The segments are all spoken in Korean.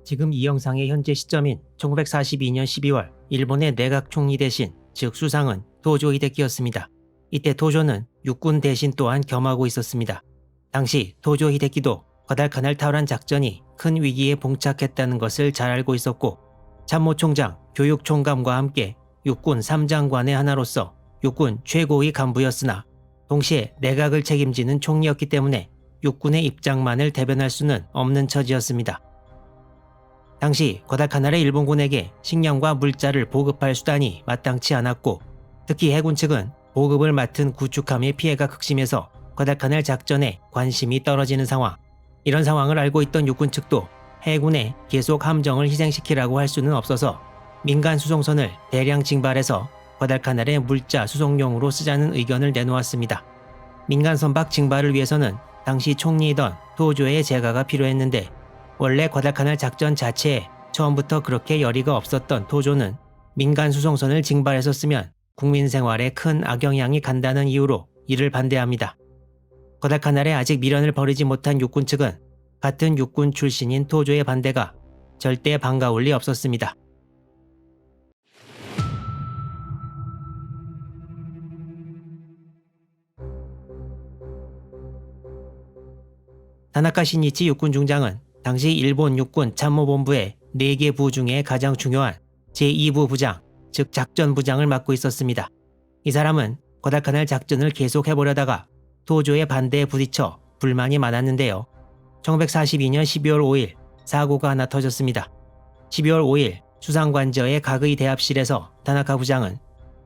지금 이 영상의 현재 시점인 1942년 12월 일본의 내각 총리 대신 즉 수상은 도조 히데키였습니다. 이때 도조는 육군 대신 또한 겸하고 있었습니다. 당시 도조 히데키도 과달카날 타우란 작전이 큰 위기에 봉착했다는 것을 잘 알고 있었고 참모총장, 교육총감과 함께 육군 3장관의 하나로서 육군 최고의 간부였으나 동시에 내각을 책임지는 총리였기 때문에 육군의 입장만을 대변할 수는 없는 처지였습니다. 당시 과달카날의 일본군에게 식량과 물자를 보급할 수단이 마땅치 않았고 특히 해군 측은 보급을 맡은 구축함의 피해가 극심해서 과달카날 작전에 관심이 떨어지는 상황. 이런 상황을 알고 있던 육군 측도 해군에 계속 함정을 희생시키라고 할 수는 없어서 민간 수송선을 대량 징발해서 과달카날의 물자 수송용으로 쓰자는 의견을 내놓았습니다. 민간 선박 징발을 위해서는 당시 총리이던 도조의 재가가 필요했는데 원래 과달카날 작전 자체에 처음부터 그렇게 열의가 없었던 도조는 민간 수송선을 징발해서 쓰면 국민 생활에 큰 악영향이 간다는 이유로 이를 반대합니다. 과달카날에 아직 미련을 버리지 못한 육군 측은 같은 육군 출신인 도조의 반대가 절대 반가울 리 없었습니다. 타나카 신이치 육군 중장은 당시 일본 육군 참모본부의 4개 부 중에 가장 중요한 제2부 부장, 즉 작전부장을 맡고 있었습니다. 이 사람은 과달카날 작전을 계속해보려다가 도조의 반대에 부딪혀 불만이 많았는데요. 1942년 12월 5일 사고가 하나 터졌습니다. 12월 5일 수상관저의 각의 대합실에서 타나카 부장은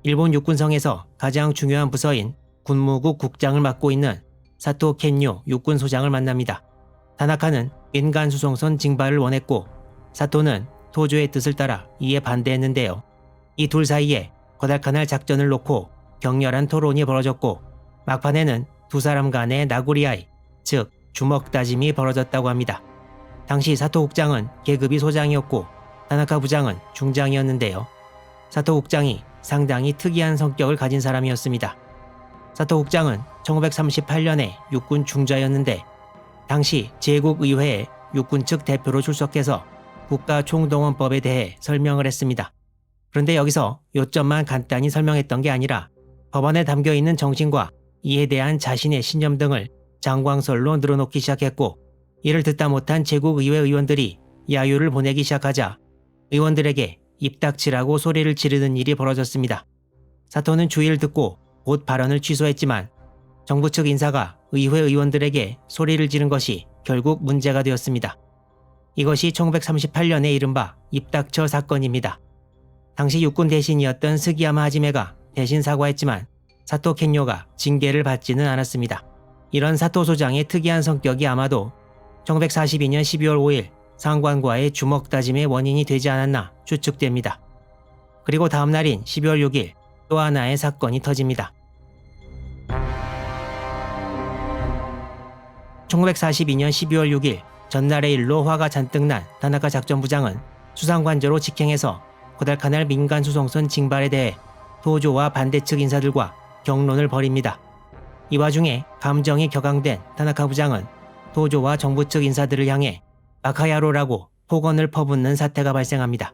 일본 육군성에서 가장 중요한 부서인 군무국 국장을 맡고 있는 사토 켄요 육군소장을 만납니다. 타나카는 민간 수송선 징발을 원했고 사토는 도조의 뜻을 따라 이에 반대했는데요. 이 둘 사이에 과달카날 작전을 놓고 격렬한 토론이 벌어졌고 막판에는 두 사람 간의 나구리아이, 즉 주먹 다짐이 벌어졌다고 합니다. 당시 사토 국장은 계급이 소장이었고 타나카 부장은 중장이었는데요. 사토 국장이 상당히 특이한 성격을 가진 사람이었습니다. 사토 국장은 1938년에 육군 중좌였는데 당시 제국의회에 육군 측 대표로 출석해서 국가총동원법에 대해 설명을 했습니다. 그런데 여기서 요점만 간단히 설명했던 게 아니라 법안에 담겨있는 정신과 이에 대한 자신의 신념 등을 장광설로 늘어놓기 시작했고 이를 듣다 못한 제국의회 의원들이 야유를 보내기 시작하자 의원들에게 입 닥치라고 소리를 지르는 일이 벌어졌습니다. 사토는 주의를 듣고 곧 발언을 취소했지만 정부 측 인사가 의회 의원들에게 소리를 지른 것이 결국 문제가 되었습니다. 이것이 1938년에 이른바 입닥쳐 사건입니다. 당시 육군 대신이었던 스기야마 하지메가 대신 사과했지만 사토 켄요가 징계를 받지는 않았습니다. 이런 사토 소장의 특이한 성격이 아마도 1942년 12월 5일 상관과의 주먹 다짐의 원인이 되지 않았나 추측됩니다. 그리고 다음 날인 12월 6일 또 하나의 사건이 터집니다. 1942년 12월 6일 전날의 일로 화가 잔뜩 난 타나카 작전부장은 수상관저로 직행해서 과달카날 민간 수송선 징발에 대해 도조와 반대 측 인사들과 격론을 벌입니다. 이 와중에 감정이 격앙된 타나카 부장은 도조와 정부 측 인사들을 향해 바카야로라고 폭언을 퍼붓는 사태가 발생합니다.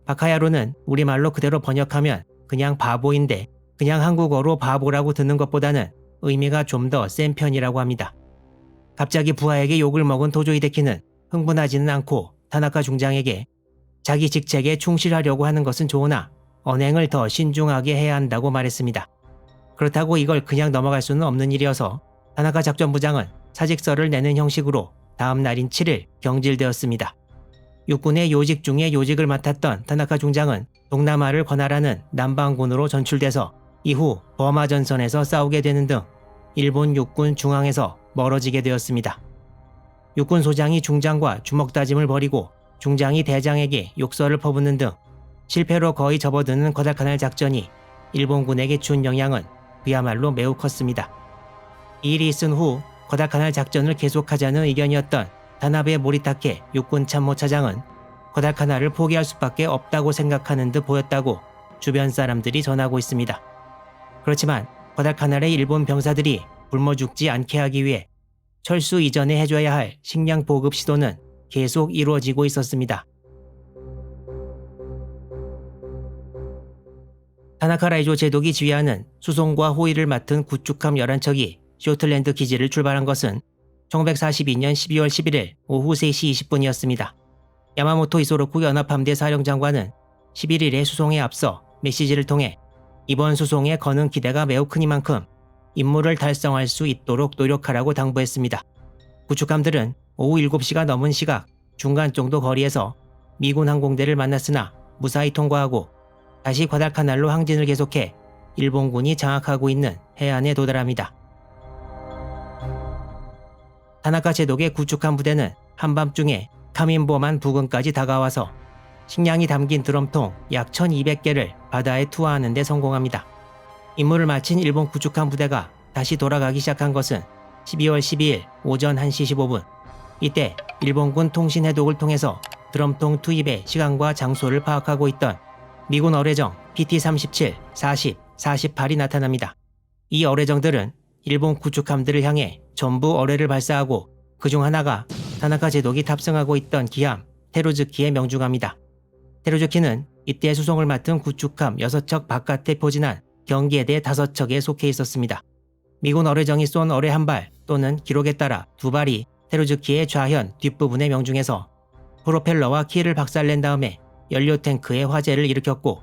바카야로는 우리말로 그대로 번역하면 그냥 바보인데 그냥 한국어로 바보라고 듣는 것보다는 의미가 좀 더 센 편이라고 합니다. 갑자기 부하에게 욕을 먹은 도조 히데키는 흥분하지는 않고 타나카 중장에게 자기 직책에 충실하려고 하는 것은 좋으나 언행을 더 신중하게 해야 한다고 말했습니다. 그렇다고 이걸 그냥 넘어갈 수는 없는 일이어서 타나카 작전부장은 사직서를 내는 형식으로 다음 날인 7일 경질되었습니다. 육군의 요직 중에 요직을 맡았던 타나카 중장은 동남아를 관할하는 남방군으로 전출돼서 이후 버마 전선에서 싸우게 되는 등 일본 육군 중앙에서 멀어지게 되었습니다. 육군 소장이 중장과 주먹 다짐을 벌이고 중장이 대장에게 욕설을 퍼붓는 등 실패로 거의 접어드는 과달카날 작전이 일본군에게 준 영향은 그야말로 매우 컸습니다. 이 일이 있은 후 과달카날 작전을 계속하자는 의견이었던 다나베 모리타케 육군 참모차장은 과달카날을 포기할 수밖에 없다고 생각하는 듯 보였다고 주변 사람들이 전하고 있습니다. 그렇지만 과달카날의 일본 병사들이 굶어 죽지 않게 하기 위해 철수 이전에 해줘야 할 식량 보급 시도는 계속 이루어지고 있었습니다. 타나카 라이조 제독이 지휘하는 수송과 호위를 맡은 구축함 11척이 쇼틀랜드 기지를 출발한 것은 1942년 12월 11일 오후 3시 20분이었습니다. 야마모토 이소로쿠 연합함대 사령장관은 11일의 수송에 앞서 메시지를 통해 이번 수송에 거는 기대가 매우 크니만큼 임무를 달성할 수 있도록 노력하라고 당부했습니다. 구축함들은 오후 7시가 넘은 시각 중간 정도 거리에서 미군 항공대를 만났으나 무사히 통과하고 다시 과달카날로 항진을 계속해 일본군이 장악하고 있는 해안에 도달합니다. 타나카 제독의 구축함 부대는 한밤중에 카민보만 부근까지 다가와서 식량이 담긴 드럼통 약 1200개를 바다에 투하하는 데 성공합니다. 임무를 마친 일본 구축함 부대가 다시 돌아가기 시작한 것은 12월 12일 오전 1시 15분. 이때 일본군 통신 해독을 통해서 드럼통 투입의 시간과 장소를 파악하고 있던 미군 어뢰정 PT-37, 40, 48이 나타납니다. 이 어뢰정들은 일본 구축함들을 향해 전부 어뢰를 발사하고 그중 하나가 타나카 제독이 탑승하고 있던 기함 테루즈키에 명중합니다. 테루즈키는 이때 수송을 맡은 구축함 6척 바깥에 포진한 경기해대 5척에 속해 있었습니다. 미군 어뢰정이 쏜 어뢰 한 발 또는 기록에 따라 2발이 테루즈키의 좌현 뒷부분에 명중해서 프로펠러와 키를 박살낸 다음에 연료 탱크에 화재를 일으켰고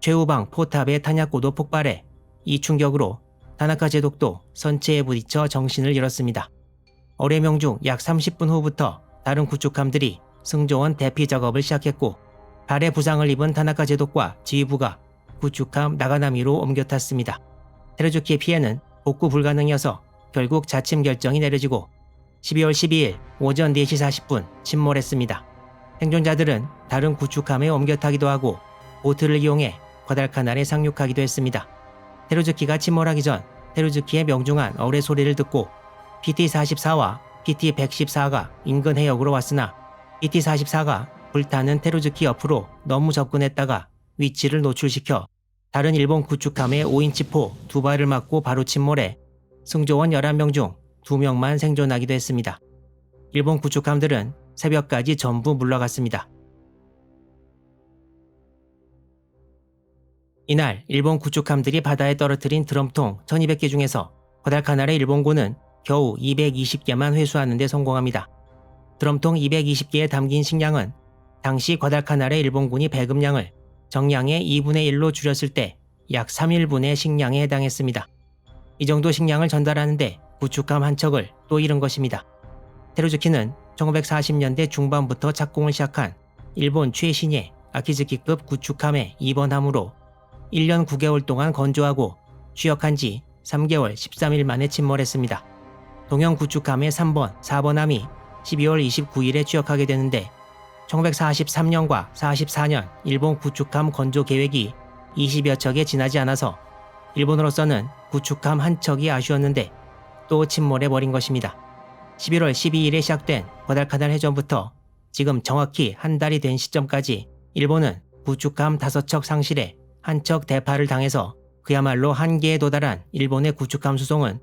최후방 포탑의 탄약고도 폭발해 이 충격으로 타나카 제독도 선체에 부딪혀 정신을 잃었습니다. 어뢰 명중 약 30분 후부터 다른 구축함들이 승조원 대피 작업을 시작했고 발에 부상을 입은 타나카 제독과 지휘부가 구축함 나가나미로 옮겨 탔습니다. 테루즈키의 피해는 복구 불가능이어서 결국 자침 결정이 내려지고 12월 12일 오전 4시 40분 침몰했습니다. 생존자들은 다른 구축함에 옮겨 타기도 하고 보트를 이용해 과달카날에 상륙하기도 했습니다. 테루즈키가 침몰하기 전 테루즈키의 명중한 어뢰 소리를 듣고 PT-44와 PT-114가 인근 해역으로 왔으나 PT-44가 불타는 테루즈키 옆으로 너무 접근했다가 위치를 노출시켜 다른 일본 구축함의 5인치 포 2발을 맞고 바로 침몰해 승조원 11명 중 2명만 생존하기도 했습니다. 일본 구축함들은 새벽까지 전부 물러갔습니다. 이날 일본 구축함들이 바다에 떨어뜨린 드럼통 1200개 중에서 과달카날의 일본군은 겨우 220개만 회수하는 데 성공합니다. 드럼통 220개에 담긴 식량은 당시 과달카날의 일본군이 배급량을 정량의 2분의 1로 줄였을 때 약 3일분의 식량에 해당했습니다. 이 정도 식량을 전달하는데 구축함 한 척을 또 잃은 것입니다. 테루즈키는 1940년대 중반부터 착공을 시작한 일본 최신의 아키즈키급 구축함의 2번 함으로 1년 9개월 동안 건조하고 취역한 지 3개월 13일 만에 침몰했습니다. 동형 구축함의 3번, 4번 함이 12월 29일에 취역하게 되는데 1943년과 44년 일본 구축함 건조 계획이 20여 척에 지나지 않아서 일본으로서는 구축함 한 척이 아쉬웠는데 또 침몰해버린 것입니다. 11월 12일에 시작된 과달카날 해전부터 지금 정확히 한 달이 된 시점까지 일본은 구축함 5척 상실에 한 척 대파를 당해서 그야말로 한계에 도달한 일본의 구축함 수송은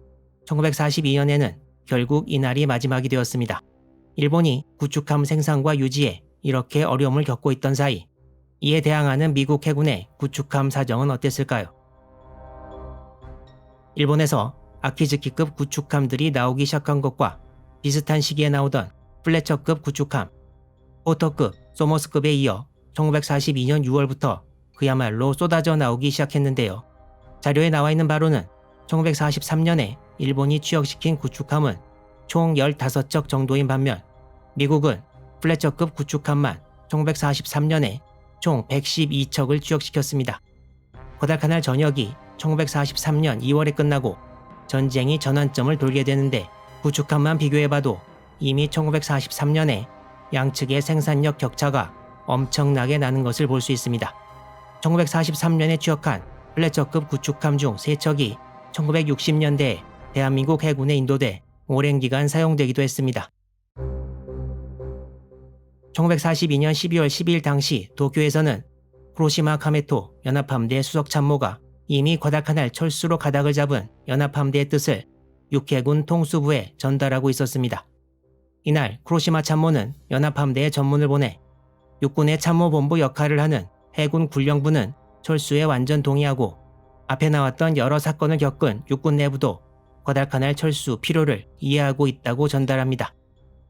1942년에는 결국 이날이 마지막이 되었습니다. 일본이 구축함 생산과 유지에 이렇게 어려움을 겪고 있던 사이 이에 대항하는 미국 해군의 구축함 사정은 어땠을까요? 일본에서 아키즈키급 구축함들이 나오기 시작한 것과 비슷한 시기에 나오던 플래처급 구축함, 포터급, 소머스급에 이어 1942년 6월부터 그야말로 쏟아져 나오기 시작했는데요. 자료에 나와 있는 바로는 1943년에 일본이 취역시킨 구축함은 총 15척 정도인 반면 미국은 플래처급 구축함만 1943년에 총 112척을 취역시켰습니다. 과달카날 전역이 1943년 2월에 끝나고 전쟁이 전환점을 돌게 되는데 구축함만 비교해봐도 이미 1943년에 양측의 생산력 격차가 엄청나게 나는 것을 볼 수 있습니다. 1943년에 취역한 플래처급 구축함 중 3척이 1960년대에 대한민국 해군에 인도돼 오랜 기간 사용되기도 했습니다. 1942년 12월 12일 당시 도쿄에서는 쿠로시마 카메토 연합함대 수석 참모가 이미 과달카날 철수로 가닥을 잡은 연합함대의 뜻을 육해군 통수부에 전달하고 있었습니다. 이날 쿠로시마 참모는 연합함대에 전문을 보내 육군의 참모본부 역할을 하는 해군 군령부는 철수에 완전 동의하고 앞에 나왔던 여러 사건을 겪은 육군 내부도 과달카날 철수 필요를 이해하고 있다고 전달합니다.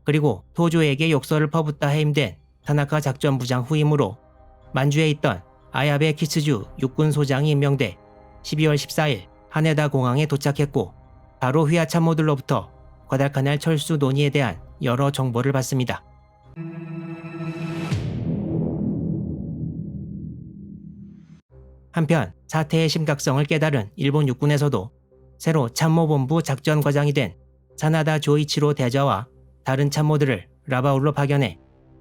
그리고 토조에게 욕설을 퍼붓다 해임된 타나카 작전부장 후임으로 만주에 있던 아야베 키츠주 육군소장이 임명돼 12월 14일 하네다 공항에 도착했고 바로 휘하 참모들로부터 과달카날 철수 논의에 대한 여러 정보를 받습니다. 한편 사태의 심각성을 깨달은 일본 육군에서도 새로 참모본부 작전과장이 된 사나다 조이치로 대자와 다른 참모들을 라바울로 파견해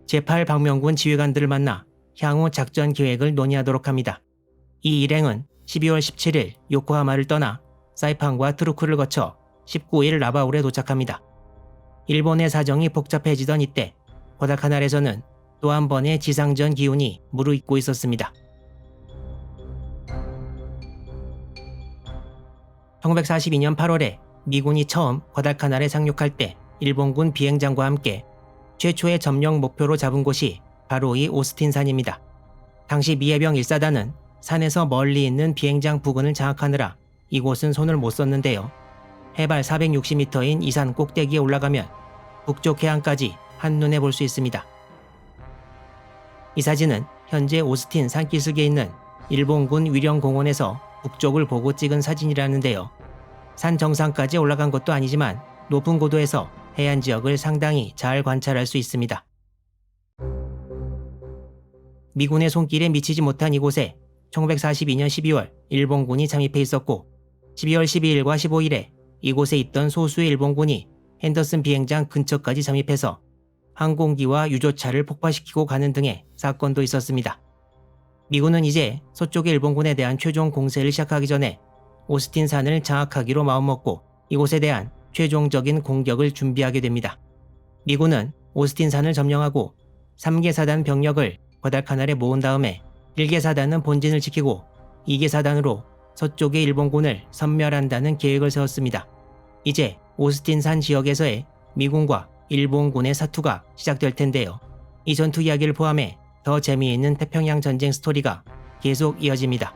제8방명군 지휘관들을 만나 향후 작전 계획을 논의하도록 합니다. 이 일행은 12월 17일 요코하마를 떠나 사이판과 트루크를 거쳐 19일 라바울에 도착합니다. 일본의 사정이 복잡해지던 이때 과달카날에서는 또 한 번의 지상전 기운이 무르익고 있었습니다. 1942년 8월에 미군이 처음 과달카날에 상륙할 때 일본군 비행장과 함께 최초의 점령 목표로 잡은 곳이 바로 이 오스틴산입니다. 당시 미해병 1사단은 산에서 멀리 있는 비행장 부근을 장악하느라 이곳은 손을 못 썼는데요. 해발 460m인 이 산 꼭대기에 올라가면 북쪽 해안까지 한눈에 볼 수 있습니다. 이 사진은 현재 오스틴 산기슭에 있는 일본군 위령공원에서 북쪽을 보고 찍은 사진이라는데요. 산 정상까지 올라간 것도 아니지만 높은 고도에서 해안 지역을 상당히 잘 관찰할 수 있습니다. 미군의 손길에 미치지 못한 이곳에 1942년 12월 일본군이 잠입해 있었고 12월 12일과 15일에 이곳에 있던 소수의 일본군이 핸더슨 비행장 근처까지 잠입해서 항공기와 유조차를 폭파시키고 가는 등의 사건도 있었습니다. 미군은 이제 서쪽의 일본군에 대한 최종 공세를 시작하기 전에 오스틴 산을 장악하기로 마음먹고 이곳에 대한 최종적인 공격을 준비하게 됩니다. 미군은 오스틴 산을 점령하고 3개 사단 병력을 과달카날에 모은 다음에 1개 사단은 본진을 지키고 2개 사단으로 서쪽의 일본군을 섬멸한다는 계획을 세웠습니다. 이제 오스틴 산 지역에서의 미군과 일본군의 사투가 시작될 텐데요. 이 전투 이야기를 포함해 더 재미있는 태평양 전쟁 스토리가 계속 이어집니다.